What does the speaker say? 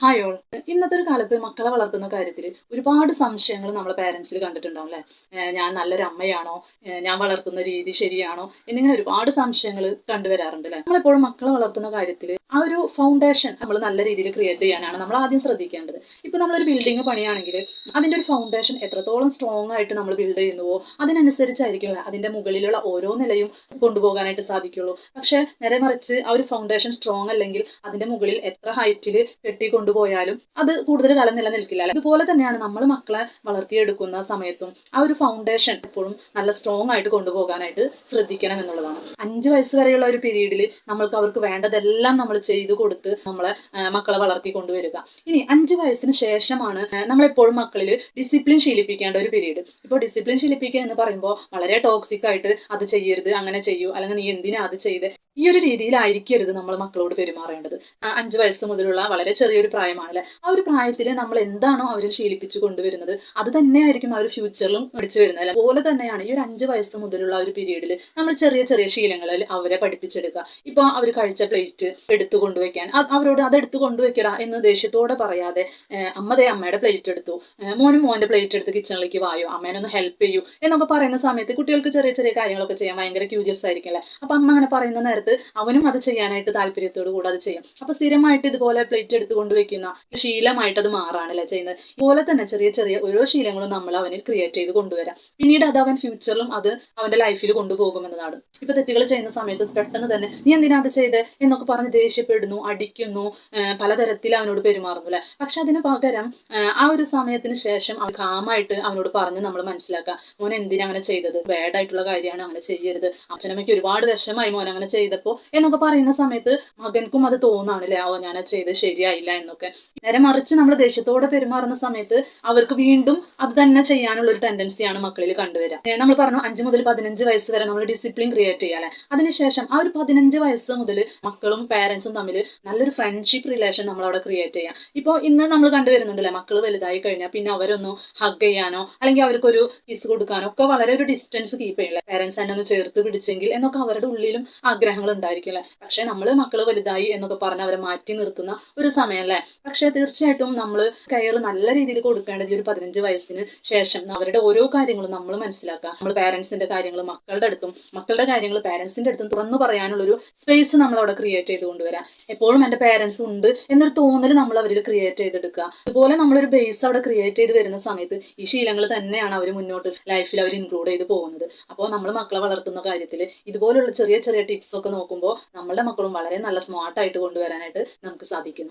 Hi all. ഇന്നത്തെ ഒരു കാലത്ത് മക്കളെ വളർത്തുന്ന കാര്യത്തിൽ ഒരുപാട് സംശയങ്ങൾ നമ്മളെ പാരൻസിൽ കണ്ടിട്ടുണ്ടാവും അല്ലേ? ഞാൻ നല്ലൊരു അമ്മയാണോ? ഞാൻ വളർത്തുന്ന രീതി ശരിയാണോ? എന്നിങ്ങനെ ഒരുപാട് സംശയങ്ങൾ കണ്ടുവരാറുണ്ട് അല്ലേ? നമ്മളെപ്പോഴും മക്കളെ വളർത്തുന്ന കാര്യത്തിൽ ആ ഒരു ഫൗണ്ടേഷൻ നമ്മൾ നല്ല രീതിയിൽ ക്രിയേറ്റ് ചെയ്യാനാണ് നമ്മൾ ആദ്യം ശ്രദ്ധിക്കേണ്ടത്. ഇപ്പൊ നമ്മളൊരു ബിൽഡിംഗ് പണിയാണെങ്കിൽ അതിന്റെ ഒരു ഫൗണ്ടേഷൻ എത്രത്തോളം സ്ട്രോങ് ആയിട്ട് നമ്മൾ ബിൽഡ് ചെയ്യുന്നുവോ അതിനനുസരിച്ചായിരിക്കും അതിന്റെ മുകളിലുള്ള ഓരോ നിലയും കൊണ്ടുപോകാനായിട്ട് സാധിക്കുള്ളൂ. പക്ഷെ നേരെ മറിച്ച് ആ ഒരു ഫൗണ്ടേഷൻ സ്ട്രോങ് അല്ലെങ്കിൽ അതിന്റെ മുകളിൽ എത്ര ഹൈറ്റിൽ കെട്ടി കൊണ്ടുപോയാലും അത് കൂടുതൽ കാലം നിലനിൽക്കില്ല. അതുപോലെ തന്നെയാണ് നമ്മൾ മക്കളെ വളർത്തിയെടുക്കുന്ന സമയത്തും ആ ഒരു ഫൗണ്ടേഷൻ എപ്പോഴും നല്ല സ്ട്രോങ് ആയിട്ട് കൊണ്ടുപോകാനായിട്ട് ശ്രദ്ധിക്കണം എന്നുള്ളതാണ്. 5 വയസ്സ് വരെയുള്ള ഒരു പീരീഡിൽ നമ്മൾക്ക് അവർക്ക് വേണ്ടതെല്ലാം നമ്മൾ ചെയ്തു കൊടുത്ത് നമ്മളെ മക്കളെ വളർത്തി കൊണ്ടുവരിക. ഇനി 5 വയസ്സിന് ശേഷമാണ് നമ്മളെപ്പോഴും മക്കളിൽ ഡിസിപ്ലിൻ ശീലിപ്പിക്കേണ്ട ഒരു പീരീഡ്. ഇപ്പോൾ ഡിസിപ്ലിൻ ശീലിപ്പിക്കുക എന്ന് പറയുമ്പോൾ വളരെ ടോക്സിക് ആയിട്ട് അത് ചെയ്യരുത്, അങ്ങനെ ചെയ്യൂ, അല്ലെങ്കിൽ നീ എന്തിനാ അത് ചെയ്ത്, ഈ ഒരു രീതിയിലായിരിക്കരുത് നമ്മൾ മക്കളോട് പെരുമാറേണ്ടത്. 5 വയസ്സ് മുതലുള്ള വളരെ ചെറിയൊരു പ്രായമാണല്ലേ, ആ ഒരു പ്രായത്തിൽ നമ്മൾ എന്താണോ അവർ ശീലിപ്പിച്ചു കൊണ്ടുവരുന്നത് അത് തന്നെയായിരിക്കും അവർ ഫ്യൂച്ചറിലും പഠിച്ചു വരുന്നത്. അതുപോലെ തന്നെയാണ് ഈ ഒരു 5 വയസ്സ് മുതലുള്ള ഒരു പീരീഡിൽ നമ്മൾ ചെറിയ ചെറിയ ശീലങ്ങളിൽ അവരെ പഠിപ്പിച്ചെടുക്കുക. ഇപ്പൊ അവർ കഴിച്ച പ്ലേറ്റ് എടുത്തു കൊണ്ടുവയ്ക്കാൻ അവരോട് അത് എടുത്തു കൊണ്ടുവയ്ക്കടാ എന്ന് ദേഷ്യത്തോടെ പറയാതെ, അമ്മയുടെ പ്ലേറ്റ് എടുത്തു, മോനും മോന്റെ പ്ലേറ്റ് എടുത്ത് കിച്ചണിലേക്ക് വായോ, അമ്മേനൊന്ന് ഹെൽപ്പ് ചെയ്യൂ എന്നൊക്കെ പറയുന്ന സമയത്ത് കുട്ടികൾക്ക് ചെറിയ ചെറിയ കാര്യങ്ങളൊക്കെ ചെയ്യാൻ ഭയങ്കര ക്യൂരിയസ് ആയിരിക്കും അല്ലേ? അപ്പൊ അമ്മ അങ്ങനെ പറയുന്ന നേരത്ത് അവനും അത് ചെയ്യാനായിട്ട് താല്പര്യത്തോട് കൂടെ അത് ചെയ്യും. അപ്പൊ സ്ഥിരമായിട്ട് ഇതുപോലെ പ്ലേറ്റ് എടുത്ത് കൊണ്ടുവയ്ക്കുന്ന ശീലമായിട്ട് അത് മാറാണല്ലേ ചെയ്യുന്നത്. ഇതുപോലെ തന്നെ ചെറിയ ചെറിയ ഓരോ ശീലങ്ങളും നമ്മൾ അവനിൽ ക്രിയേറ്റ് ചെയ്ത് കൊണ്ടുവരാം. പിന്നീട് അത് അവൻ ഫ്യൂച്ചറിലും അത് അവന്റെ ലൈഫിൽ കൊണ്ടുപോകുമെന്നതാണ്. ഇപ്പൊ തെറ്റുകൾ ചെയ്യുന്ന സമയത്ത് പെട്ടെന്ന് തന്നെ നീ എന്തിനാ അത് ചെയ്ത് എന്നൊക്കെ പറഞ്ഞ് ദേഷ്യപ്പെടുന്നു, അടിക്കുന്നു, പലതരത്തിൽ അവനോട് പെരുമാറുന്നു അല്ലെ. പക്ഷെ അതിന് പകരം ആ ഒരു സമയത്തിന് ശേഷം അവൻ കാമായിട്ട് അവനോട് പറഞ്ഞ് നമ്മൾ മനസ്സിലാക്കുക, മോൻ എന്തിനാ അങ്ങനെ ചെയ്തത്, ബാഡ് ആയിട്ടുള്ള കാര്യമാണ്, അങ്ങനെ ചെയ്യരുത്, അച്ഛനമ്മയ്ക്ക് ഒരുപാട് വിഷമായി മോൻ അങ്ങനെ ചെയ്തപ്പോ എന്നൊക്കെ പറയുന്ന സമയത്ത് മകൻക്കും അത് തോന്നാണല്ലേ, ഓ ഞാൻ ചെയ്ത് ശരിയായില്ല എന്നൊക്കെ. നേരെ മറിച്ച് നമ്മൾ ദേഷ്യത്തോടെ പെരുമാറുന്ന സമയത്ത് അവർക്ക് വീണ്ടും അത് തന്നെ ചെയ്യാനുള്ള ഒരു ടെൻഡൻസിയാണ് മക്കളിൽ കണ്ടുവരിക. നമ്മൾ പറഞ്ഞു 5 മുതൽ 15 വയസ്സ് വരെ നമ്മൾ ഡിസിപ്ലിൻ ക്രിയേറ്റ് ചെയ്യാല്ലേ. അതിനുശേഷം ആ ഒരു 15 വയസ്സ് മുതൽ മക്കളും പാരന്റ്സും തമ്മിൽ നല്ലൊരു ഫ്രണ്ട്ഷിപ്പ് റിലേഷൻ നമ്മൾ അവിടെ ക്രിയേറ്റ് ചെയ്യാം. ഇപ്പോൾ ഇന്ന് നമ്മൾ കണ്ടുവരുന്നുണ്ടല്ലേ, മക്കൾ വലുതായി കഴിഞ്ഞാൽ പിന്നെ അവരൊന്ന് ഹഗ് ചെയ്യാനോ അല്ലെങ്കിൽ അവർക്കൊരു കിസ് കൊടുക്കാനോ ഒക്കെ വളരെ ഒരു ഡിസ്റ്റൻസ് കീപ്പ് ചെയ്യില്ലേ. പാരന്റ്സ് തന്നെ ഒന്ന് ചേർത്ത് പിടിച്ചെങ്കിൽ എന്നൊക്കെ അവരുടെ ഉള്ളിലും ആഗ്രഹങ്ങൾ ഉണ്ടായിരിക്കും അല്ലെ. പക്ഷെ നമ്മൾ മക്കള് വലുതായി എന്നൊക്കെ പറഞ്ഞ് അവരെ മാറ്റി നിർത്തുന്ന ഒരു സമയം അല്ലേ. പക്ഷെ തീർച്ചയായിട്ടും നമ്മൾ കെയർ നല്ല രീതിയിൽ കൊടുക്കേണ്ടത് ഒരു 15 വയസ്സിന് ശേഷം അവരുടെ ഓരോ കാര്യങ്ങളും നമ്മൾ മനസ്സിലാക്കുക. നമ്മൾ പാരന്റ്സിന്റെ കാര്യങ്ങൾ മക്കളുടെ അടുത്തും മക്കളുടെ കാര്യങ്ങൾ പാരന്റ്സിന്റെ അടുത്തും തുറന്നു പറയാനുള്ള ഒരു സ്പേസ് നമ്മൾ അവിടെ ക്രിയേറ്റ് ചെയ്ത് കൊണ്ടുവരാം. എപ്പോഴും എന്റെ പാരന്റ്സ് ഉണ്ട് എന്നൊരു തോന്നൽ നമ്മൾ അവരിൽ ക്രിയേറ്റ് ചെയ്തെടുക്കുക. അതുപോലെ നമ്മളൊരു ബേസ് അവിടെ ക്രിയേറ്റ് ചെയ്ത് വരുന്ന സമയത്ത് ഈ ശീലങ്ങൾ തന്നെയാണ് അവർ മുന്നോട്ട് ലൈഫിൽ അവർ ഇൻക്ലൂഡ് ചെയ്ത് പോകുന്നത്. അപ്പോൾ നമ്മൾ മക്കളെ വളർത്തുന്ന കാര്യത്തിൽ ഇതുപോലുള്ള ചെറിയ ചെറിയ ടിപ്സ് ഒക്കെ നോക്കുമ്പോൾ നമ്മളുടെ മക്കളും വളരെ നല്ല സ്മാർട്ടായിട്ട് കൊണ്ടുവരാനായിട്ട് നമുക്ക് സാധിക്കുന്നു.